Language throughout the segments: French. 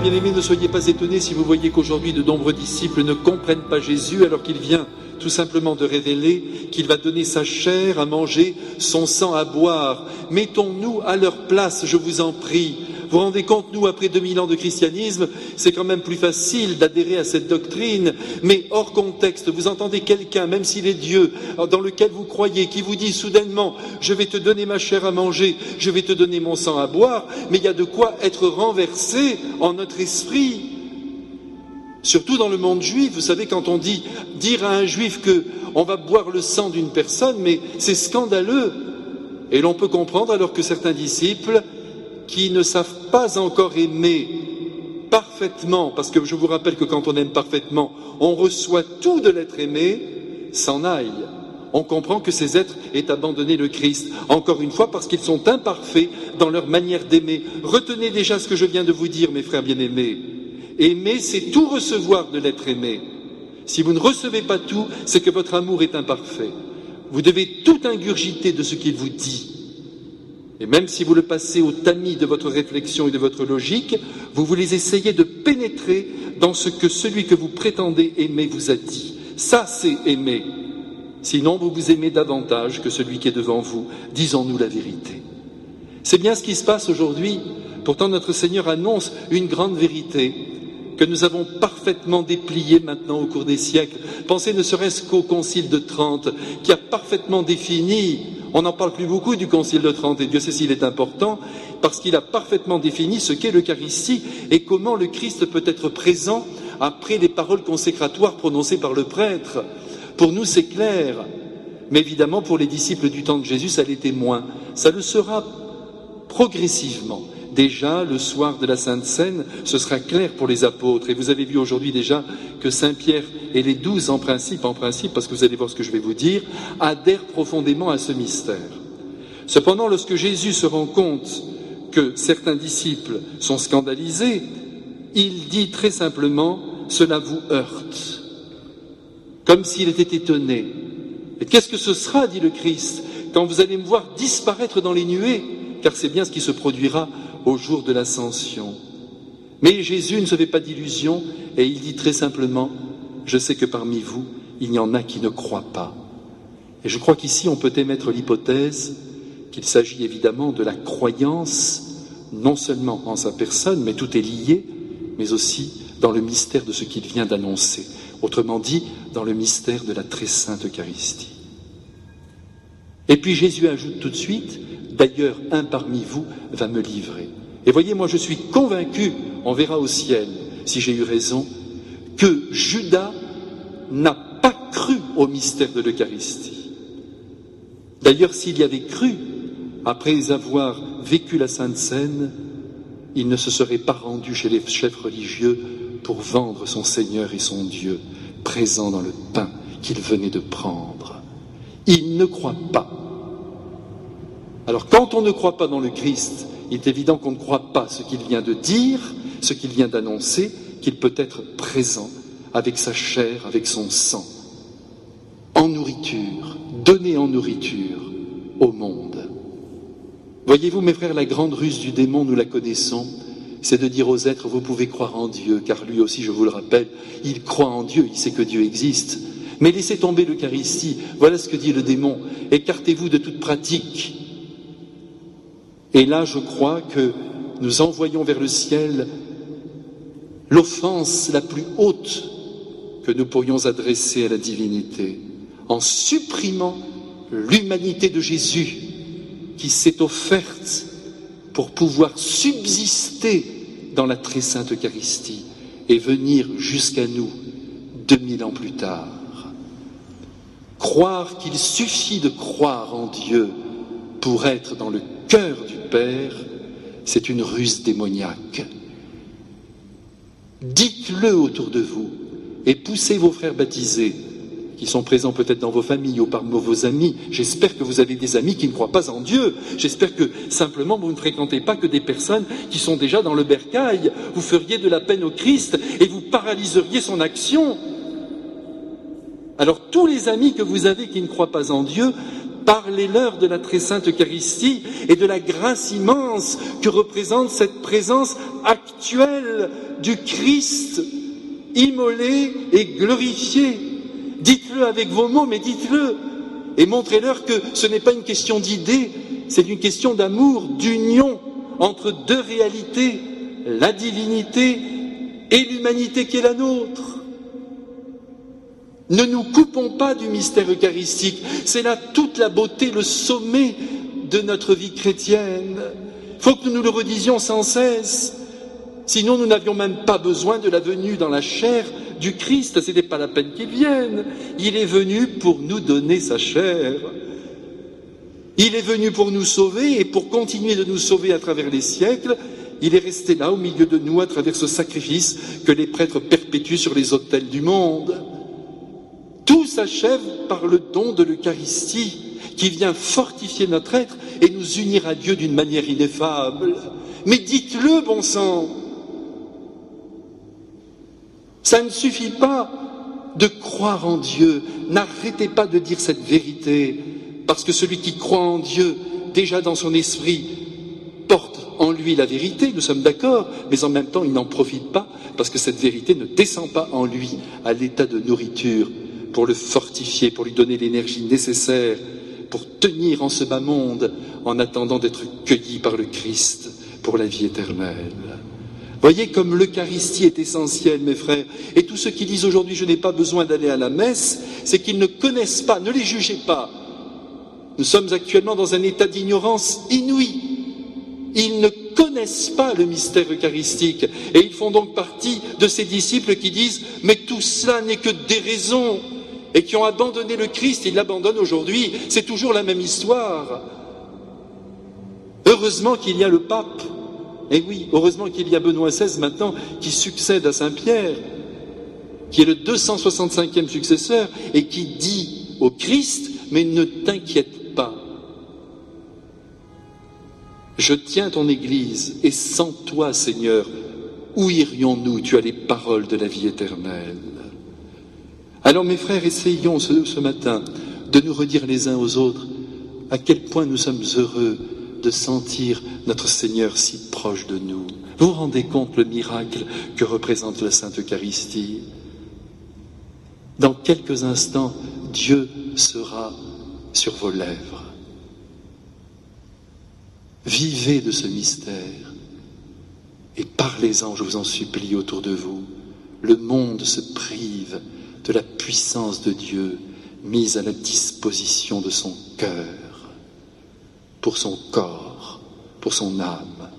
bien-aimés, ne soyez pas étonnés si vous voyez qu'aujourd'hui de nombreux disciples ne comprennent pas Jésus alors qu'il vient tout simplement de révéler qu'il va donner sa chair à manger, son sang à boire. Mettons-nous à leur place, je vous en prie. Vous vous rendez compte, nous, après 2000 ans de christianisme, c'est quand même plus facile d'adhérer à cette doctrine, mais hors contexte, vous entendez quelqu'un, même s'il est Dieu, dans lequel vous croyez, qui vous dit soudainement « je vais te donner ma chair à manger, je vais te donner mon sang à boire », mais il y a de quoi être renversé en notre esprit. Surtout dans le monde juif, vous savez, quand on dit dire à un juif qu'on va boire le sang d'une personne, mais c'est scandaleux. Et l'on peut comprendre alors que certains disciples qui ne savent pas encore aimer parfaitement, parce que je vous rappelle que quand on aime parfaitement, on reçoit tout de l'être aimé, s'en aillent. On comprend que ces êtres aient abandonné le Christ, encore une fois parce qu'ils sont imparfaits dans leur manière d'aimer. Retenez déjà ce que je viens de vous dire, mes frères bien-aimés. Aimer, c'est tout recevoir de l'être aimé. Si vous ne recevez pas tout, c'est que votre amour est imparfait. Vous devez tout ingurgiter de ce qu'il vous dit. Et même si vous le passez au tamis de votre réflexion et de votre logique, vous voulez essayer de pénétrer dans ce que celui que vous prétendez aimer vous a dit. Ça, c'est aimer. Sinon, vous vous aimez davantage que celui qui est devant vous. Disons-nous la vérité. C'est bien ce qui se passe aujourd'hui. Pourtant, notre Seigneur annonce une grande vérité que nous avons parfaitement dépliée maintenant au cours des siècles. Pensez ne serait-ce qu'au Concile de Trente, qui a parfaitement défini, on n'en parle plus beaucoup du Concile de Trente, et Dieu sait s'il est important, parce qu'il a parfaitement défini ce qu'est l'Eucharistie et comment le Christ peut être présent après les paroles consécratoires prononcées par le prêtre. Pour nous, c'est clair, mais évidemment, pour les disciples du temps de Jésus, ça l'était moins. Ça le sera progressivement. Déjà, le soir de la Sainte Seine, ce sera clair pour les apôtres. Et vous avez vu aujourd'hui déjà que Saint Pierre et les 12 en principe, parce que vous allez voir ce que je vais vous dire, adhèrent profondément à ce mystère. Cependant, lorsque Jésus se rend compte que certains disciples sont scandalisés, il dit très simplement « cela vous heurte », comme s'il était étonné. Et qu'est-ce que ce sera, dit le Christ, quand vous allez me voir disparaître dans les nuées, car c'est bien ce qui se produira au jour de l'ascension. Mais Jésus ne se fait pas d'illusions et il dit très simplement « Je sais que parmi vous, il y en a qui ne croient pas ». Et je crois qu'ici, on peut émettre l'hypothèse qu'il s'agit évidemment de la croyance, non seulement en sa personne, mais tout est lié, mais aussi dans le mystère de ce qu'il vient d'annoncer. Autrement dit, dans le mystère de la très sainte Eucharistie. Et puis Jésus ajoute tout de suite « D'ailleurs, un parmi vous va me livrer ». Et voyez, moi je suis convaincu, on verra au ciel, si j'ai eu raison, que Judas n'a pas cru au mystère de l'Eucharistie. D'ailleurs, s'il y avait cru, après avoir vécu la Sainte Seine, il ne se serait pas rendu chez les chefs religieux pour vendre son Seigneur et son Dieu, présent dans le pain qu'il venait de prendre. Il ne croit pas. Alors quand on ne croit pas dans le Christ, il est évident qu'on ne croit pas ce qu'il vient de dire, ce qu'il vient d'annoncer, qu'il peut être présent avec sa chair, avec son sang, en nourriture, donné en nourriture au monde. Voyez-vous, mes frères, la grande ruse du démon, nous la connaissons, c'est de dire aux êtres, vous pouvez croire en Dieu, car lui aussi, je vous le rappelle, il croit en Dieu, il sait que Dieu existe. Mais laissez tomber l'Eucharistie, voilà ce que dit le démon, écartez-vous de toute pratique. Et là, je crois que nous envoyons vers le ciel l'offense la plus haute que nous pourrions adresser à la divinité, en supprimant l'humanité de Jésus qui s'est offerte pour pouvoir subsister dans la très sainte Eucharistie et venir jusqu'à nous 2000 ans plus tard. Croire qu'il suffit de croire en Dieu pour être dans le cœur du Père, c'est une ruse démoniaque. Dites-le autour de vous et poussez vos frères baptisés qui sont présents peut-être dans vos familles ou parmi vos amis. J'espère que vous avez des amis qui ne croient pas en Dieu. J'espère que simplement vous ne fréquentez pas que des personnes qui sont déjà dans le bercail. Vous feriez de la peine au Christ et vous paralyseriez son action. Alors tous les amis que vous avez qui ne croient pas en Dieu, parlez-leur de la très sainte Eucharistie et de la grâce immense que représente cette présence actuelle du Christ immolé et glorifié. Dites-le avec vos mots, mais dites-le et montrez-leur que ce n'est pas une question d'idée, c'est une question d'amour, d'union entre deux réalités, la divinité et l'humanité qui est la nôtre. Ne nous coupons pas du mystère eucharistique, c'est là toute la beauté, le sommet de notre vie chrétienne. Il faut que nous le redisions sans cesse, sinon nous n'avions même pas besoin de la venue dans la chair du Christ, ce n'était pas la peine qu'il vienne. Il est venu pour nous donner sa chair. Il est venu pour nous sauver et pour continuer de nous sauver à travers les siècles. Il est resté là au milieu de nous à travers ce sacrifice que les prêtres perpétuent sur les autels du monde. Tout s'achève par le don de l'Eucharistie qui vient fortifier notre être et nous unir à Dieu d'une manière ineffable. Mais dites-le, bon sang! Ça ne suffit pas de croire en Dieu. N'arrêtez pas de dire cette vérité, parce que celui qui croit en Dieu, déjà dans son esprit, porte en lui la vérité, nous sommes d'accord, mais en même temps, il n'en profite pas, parce que cette vérité ne descend pas en lui à l'état de nourriture pour le fortifier, pour lui donner l'énergie nécessaire pour tenir en ce bas monde en attendant d'être cueilli par le Christ pour la vie éternelle. Voyez comme l'Eucharistie est essentielle, mes frères. Et tous ceux qui disent aujourd'hui « je n'ai pas besoin d'aller à la messe », c'est qu'ils ne connaissent pas, ne les jugez pas. Nous sommes actuellement dans un état d'ignorance inouï. Ils ne connaissent pas le mystère eucharistique. Et ils font donc partie de ces disciples qui disent « mais tout cela n'est que déraison » et qui ont abandonné le Christ, ils l'abandonnent aujourd'hui. C'est toujours la même histoire. Heureusement qu'il y a le pape. Et oui, heureusement qu'il y a Benoît XVI maintenant qui succède à Saint-Pierre, qui est le 265e successeur et qui dit au Christ « mais ne t'inquiète pas, je tiens ton Église et sans toi, Seigneur, où irions-nous? Tu as les paroles de la vie éternelle. » Alors mes frères, essayons ce matin de nous redire les uns aux autres à quel point nous sommes heureux de sentir notre Seigneur si proche de nous. Vous vous rendez compte le miracle que représente la Sainte Eucharistie? Dans quelques instants, Dieu sera sur vos lèvres. Vivez de ce mystère et parlez-en, je vous en supplie, autour de vous. Le monde se prive de la puissance de Dieu mise à la disposition de son cœur, pour son corps, pour son âme.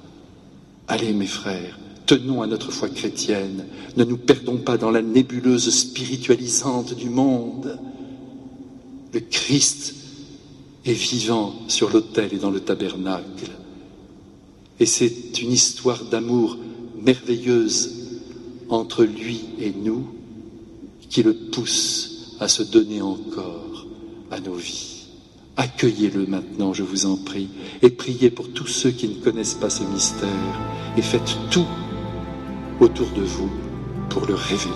Allez, mes frères, tenons à notre foi chrétienne, ne nous perdons pas dans la nébuleuse spiritualisante du monde. Le Christ est vivant sur l'autel et dans le tabernacle. Et c'est une histoire d'amour merveilleuse entre lui et nous qui le pousse à se donner encore à nos vies. Accueillez-le maintenant, je vous en prie, et priez pour tous ceux qui ne connaissent pas ce mystère, et faites tout autour de vous pour le révéler.